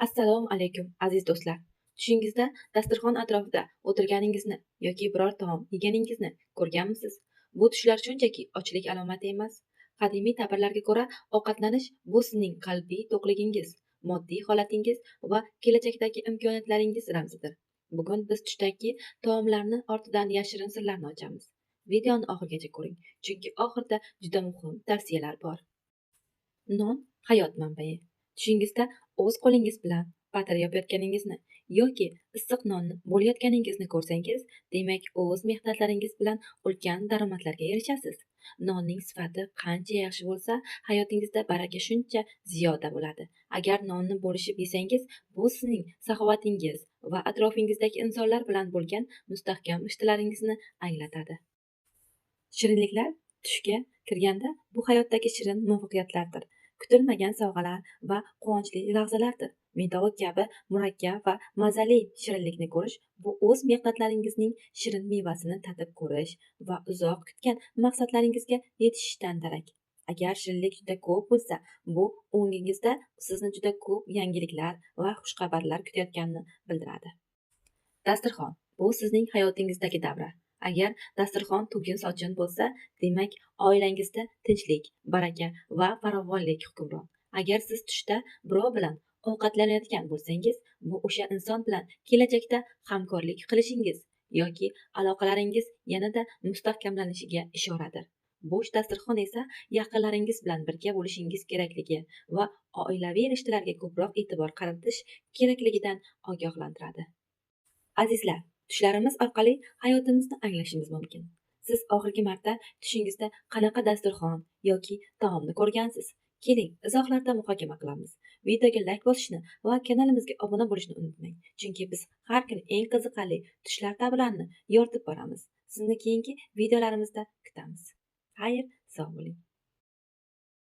Assalomu alaykum, aziz do'stlar. Tushingizda dasturxon atrofida o'tirganingizni yoki biror taom yeganingizni ko'rganmisiz? Bu tushlar shunchaki ochlik alomati emas. Qadimiy ta'birlarga ko'ra, ovqatlanish bu sizning qalbiy to'qligingiz, moddiy holatingiz va kelajakdagi imkoniyatlaringiz ramzidir. Bugun biz tushdagi taomlarni ortidan yashirin sirlarni ochamiz. Videoni oxirigacha ko'ring, chunki oxirida juda muhim tavsiyalar bor. Non hayot manbai. Tushingizda o'z qo'lingiz bilan patir yopayotganingizni yoki issiq nonni bo'layotganingizni ko'rsangiz, demak o'z mehnatlaringiz bilan ulkan daromadlarga erishasiz. Nonning sifati qancha yaxshi bo'lsa, hayotingizda baraka shuncha ziyoda bo'ladi. Agar nonni bo'lishib yesangiz, bu sizning saxovatingiz va atrofingizdagi insonlar bilan bo'lgan mustahkam rishtalaringizni anglatadi. Shirinliklar tushga kirganda bu hayotdagi shirin muvaffaqiyatlardir. Kutilmagan sovg'alar va quvonchli lahzalardir. Medovud kabi murakkab va mazali shirinlikni ko'rish bu o'z mehnatlaringizning shirin mevasini tatib ko'rish va uzoq kutgan maqsadlaringizga yetishishdan darak. Agar shirinlik juda ko'p bo'lsa, bu o'ngingizda sizni juda ko'p yangiliklar va xushxabarlar kutayotganini bildiradi. Dasturxon bu sizning hayotingizdagi davra. Agar dasturxon to'kin sochin bo'lsa, demak oilangizda tinchlik, baraka va farovonlik hukmron. Agar siz tushda birov bilan ovqatlanayotgan bo'lsangiz, bu o'sha inson bilan kelajakda hamkorlik qilishingiz yoki aloqalaringiz yanada mustahkamlanishiga ishoradir. Bo'sh dasturxon esa yaqinlaringiz bilan birga bo'lishingiz kerakligi va oilaviy rishtalarga ko'proq e'tibor qaratish kerakligidan ogohlantiradi. Azizlar, tushlarimiz orqali hayotimizni anglashimiz mumkin. Siz oxirgi marta tushingizda qanaqa dasturxon yoki taomni ko'rgansiz? Keling, izohlarda muhokama qilamiz. Videoga like bosishni va kanalimizga obuna bo'lishni unutmang, chunki biz har kuni eng qiziqarli tushlar ta'birlarini yoritib boramiz. Sizni keyingi videolarimizda kutamiz. Xayr, sog' bo'ling.